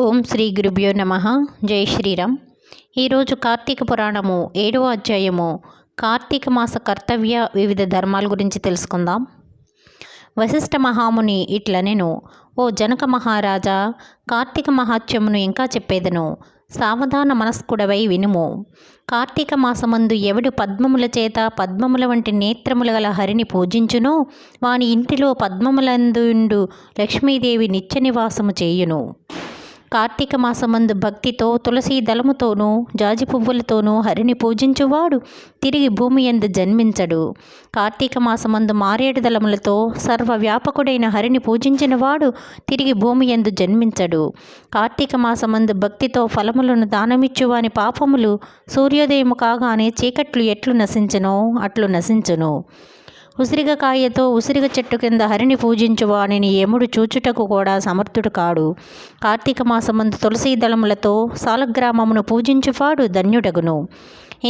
ఓం శ్రీ గురుభ్యో నమః. జై శ్రీరామ్. ఈరోజు కార్తీక పురాణము 7వ అధ్యాయము కార్తీక మాస కర్తవ్య వివిధ ధర్మాల గురించి తెలుసుకుందాం. వశిష్ఠ మహాముని ఇట్లనెను: ఓ జనక మహారాజా, కార్తీక మహాత్మ్యమును ఇంకా చెప్పేదను. సావధాన మనస్కుడవై వినుము. కార్తీక మాసమందు ఎవడు పద్మముల చేత పద్మముల వంటి నేత్రముల గల హరిని పూజించునో వాని ఇంటిలో పద్మములందుండు లక్ష్మీదేవి నిత్య నివాసము చేయును. కార్తీక మాసమందు భక్తితో తులసి దళముతోనూ జాజి పువ్వులతోనూ హరిని పూజించువాడు తిరిగి భూమి యందు జన్మించడు. కార్తీక మాసమందు మారేడు దళములతో సర్వవ్యాపకుడైన హరిని పూజించిన వాడు తిరిగి భూమి యందు జన్మించడు. కార్తీక మాసమందు భక్తితో ఫలములను దానమిచ్చువాని పాపములు సూర్యోదయము కాగానే చీకట్లు ఎట్లు నశించునో అట్లు నశించును. ఉసిరిగ కాయతో ఉసిరిగ చెట్టు కింద హరిని పూజించువానిని యముడు చూచుటకు కూడా సమర్థుడు కాడు. కార్తీక మాసమందు తులసీ దళములతో సాలగ్రామమును పూజించువాడు ధన్యుడగును.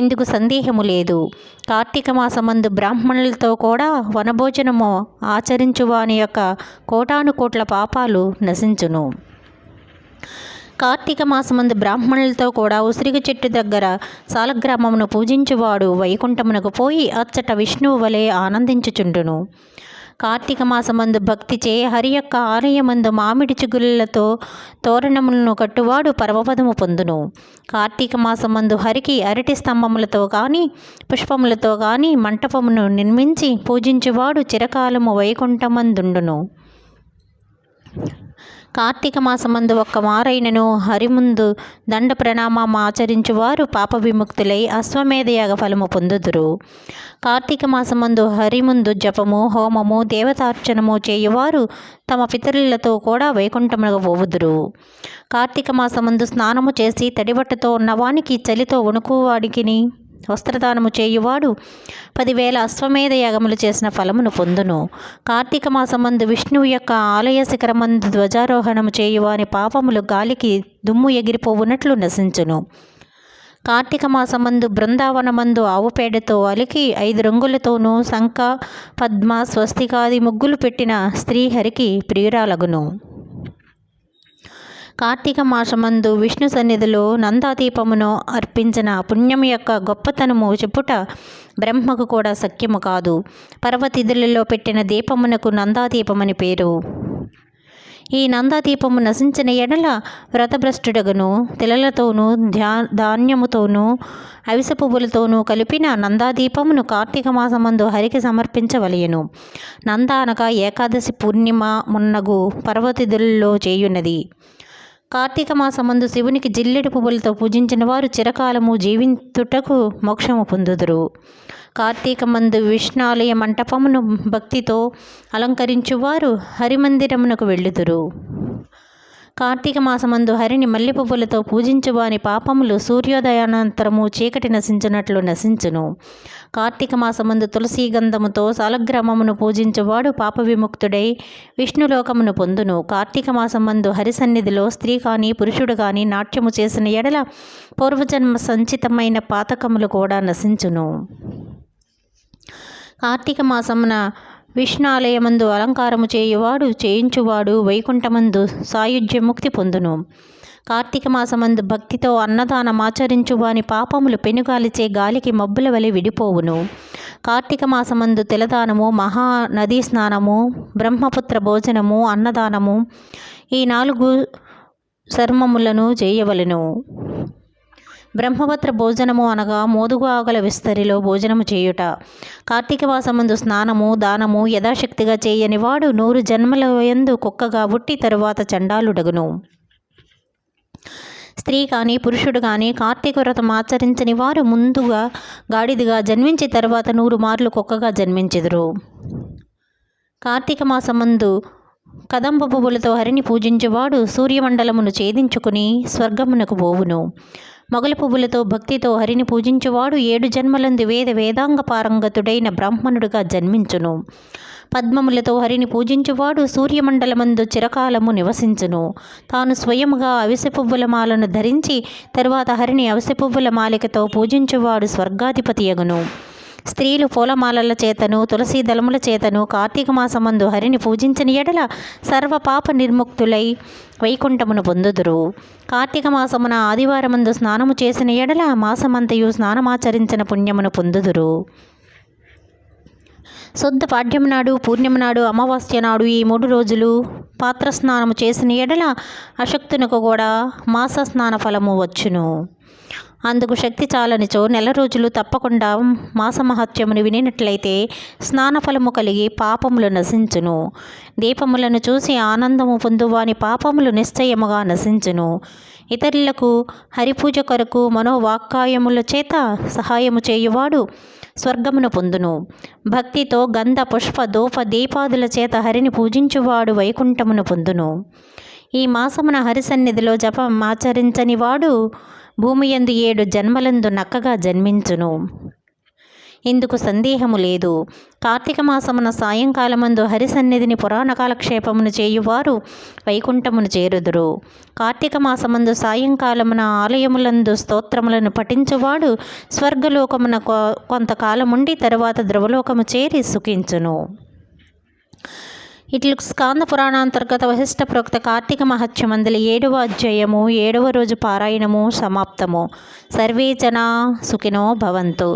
ఇందుకు సందేహము లేదు. కార్తీక మాసమందు బ్రాహ్మణులతో కూడా వనభోజనము ఆచరించువాని యొక్క కోటాను కోట్ల పాపాలు నశించును. కార్తీక మాసమందు బ్రాహ్మణులతో కూడా ఉసిరిగ చెట్టు దగ్గర సాలగ్రామమును పూజించువాడు వైకుంఠమునకు పోయి అచ్చట విష్ణువు వలె ఆనందించుచుండును. కార్తీక మాసమందు భక్తిచే హరి యొక్క ఆలయమందు మామిడి చిగుళ్లతో తోరణములను కట్టువాడు పరమపదము పొందును. కార్తీక మాసమందు హరికి అరటి స్తంభములతో కానీ పుష్పములతో కానీ మంటపమును నిర్మించి పూజించువాడు చిరకాలము వైకుంఠమందుండును. కార్తీక మాసమందు ఒక్క మారైనను హరి ముందు దండ ప్రణామం ఆచరించువారు పాప విముక్తులై అశ్వమేధయాగ ఫలము పొందుదురు. కార్తీక మాసమందు హరి ముందు జపము హోమము దేవతార్చనము చేయువారు తమ పితరులతో కూడా వైకుంఠమునకు పోవుదురు. కార్తీక మాసమందు స్నానము చేసి తడిబట్టతో ఉన్నవానికి చలితో వణుకువాడికిని వస్త్రదానము చేయువాడు 10,000 అశ్వమేధ యాగములు చేసిన ఫలమును పొందును. కార్తీక మాసమందు విష్ణువు యొక్క ఆలయ శిఖరమందు ధ్వజారోహణము చేయువాని పాపములు గాలికి దుమ్ము ఎగిరిపోవునట్లు నశించును. కార్తీక మాసమందు బృందావనమందు ఆవు పేడతో అలికి 5 రంగులతోనూ శంఖ పద్మ స్వస్తికాది ముగ్గులు పెట్టిన స్త్రీ హరికి ప్రియురాలగును. కార్తీక మాసమందు విష్ణు సన్నిధిలో నందాదీపమును అర్పించిన పుణ్యము యొక్క గొప్పతనము చెప్పుట బ్రహ్మకు కూడా శక్యము కాదు. పర్వతిథులలో పెట్టిన దీపమునకు నందాదీపమని పేరు. ఈ నందాదీపము నశించిన ఎడల వ్రతభ్రష్టుడగును. తిలలతోనూ ధాన్యముతోనూ అవిసె పువ్వులతోనూ కలిపిన నందాదీపమును కార్తీక మాసమందు హరికి సమర్పించవలయను. నంద అనగా ఏకాదశి పూర్ణిమ మున్నగు పర్వతిథులలో చేయున్నది. కార్తీక మాసమందు శివునికి జిల్లెడు పువ్వులతో పూజించిన వారు చిరకాలము జీవించుటకు మోక్షము పొందుదురు. కార్తీక మందు విష్ణాలయ మంటపమును భక్తితో అలంకరించువారు హరిమందిరమునకు వెళ్ళుదురు. కార్తీక మాసమందు హరిని మల్లె పువ్వులతో పూజించువాని పాపములు సూర్యోదయానంతరము చీకటి నశించినట్లు నశించును. కార్తీక మాసమందు తులసీ గంధముతో సాలగ్రామమును పూజించువాడు పాప విముక్తుడై విష్ణులోకమును పొందును. కార్తీక మాసమందు హరి సన్నిధిలో స్త్రీ కానీ పురుషుడు కానీ నాట్యము చేసిన ఎడల పూర్వజన్మ సంచితమైన పాతకములు కూడా నశించును. కార్తీక మాసమున విష్ణాలయమందు అలంకారము చేయించువాడు వైకుంఠమందు సాయుధ్యముక్తి పొందును. కార్తీక మాసమందు భక్తితో అన్నదానమాచరించువాని పాపములు పెనుగాలిచే గాలికి మబ్బుల వలె విడిపోవును. కార్తీక మాసమందు తిలదానము, మహానదీ స్నానము, బ్రహ్మపుత్ర భోజనము, అన్నదానము ఈ 4 సర్మములను చేయవలెను. బ్రహ్మపత్ర భోజనము అనగా మోదుగు ఆగల విస్తరిలో భోజనము చేయుట. కార్తీక మాసమందు స్నానము దానము యథాశక్తిగా చేయని వాడు 100 జన్మల యందు కుక్కగా పుట్టి తరువాత చండాలుడగును. స్త్రీ కానీ పురుషుడు కానీ కార్తీక వ్రతం ఆచరించని వారు ముందుగా గాడిదిగా జన్మించి తరువాత 100 మార్లు కుక్కగా జన్మించెదరు. కార్తీక మాసమందు కదంబ పువ్వులతో హరిని పూజించువాడు సూర్యమండలమును ఛేదించుకుని స్వర్గమునకు పోవును. మొగలి పువ్వులతో భక్తితో హరిని పూజించువాడు 7 జన్మలందు వేదాంగ పారంగతుడైన బ్రాహ్మణుడిగా జన్మించును. పద్మములతో హరిని పూజించువాడు సూర్యమండలమందు చిరకాలము నివసించును. తాను స్వయముగా అవిసె పువ్వుల మాలను ధరించి తరువాత హరిని అవిసె పువ్వుల మాలికతో పూజించువాడు స్వర్గాధిపతియగును. స్త్రీలు పూలమాలల చేతను తులసి దళముల చేతను కార్తీక మాసమందు హరిని పూజించిన ఎడల సర్వ పాప నిర్ముక్తులై వైకుంఠమును పొందుదురు. కార్తీక మాసమున ఆదివారమందు స్నానము చేసిన ఎడల మాసమంతయు స్నానమాచరించిన పుణ్యమును పొందుదురు. శుద్ధ పాడ్యం నాడు, పూర్ణిమ నాడు, అమావాస్య నాడు ఈ 3 రోజులు పాత్రస్నానము చేసిన ఎడల అశక్తునకు కూడా మాస స్నాన ఫలము వచ్చును. అందుకు శక్తి చాలనిచో 4 రోజులు తప్పకుండా మాసమహత్యమును వినినట్లయితే స్నానఫలము కలిగి పాపములు నశించును. దీపములను చూసి ఆనందము పొందువాని పాపములు నిశ్చయముగా నశించును. ఇతరులకు హరిపూజ కొరకు మనోవాక్కాయముల చేత సహాయము చేయువాడు స్వర్గమును పొందును. భక్తితో గంధ పుష్ప ధూప దీపాదుల చేత హరిని పూజించువాడు వైకుంఠమును పొందును. ఈ మాసమున హరి సన్నిధిలో జపం ఆచరించని వాడు భూమియందు 7 జన్మలందు నక్కగా జన్మించును. ఇందుకు సందేహము లేదు. కార్తీక మాసమున సాయంకాలమందు హరి సన్నిధిని పురాణ కాలక్షేపమును చేయువారు వైకుంఠమును చేరుదురు. కార్తీక మాసమందు సాయంకాలమున ఆలయములందు స్తోత్రములను పఠించువాడు స్వర్గలోకమున కొంతకాలముండి తరువాత ధ్రువలోకము చేరి సుఖించును. ఇట్లు స్కాంద పురాణాంతర్గత వశిష్ఠ ప్రోక్త కార్తీక మహత్యమందలి 7వ అధ్యాయము 7వ రోజు పారాయణము సమాప్తము. సర్వే జనా సుఖినో భవంతు.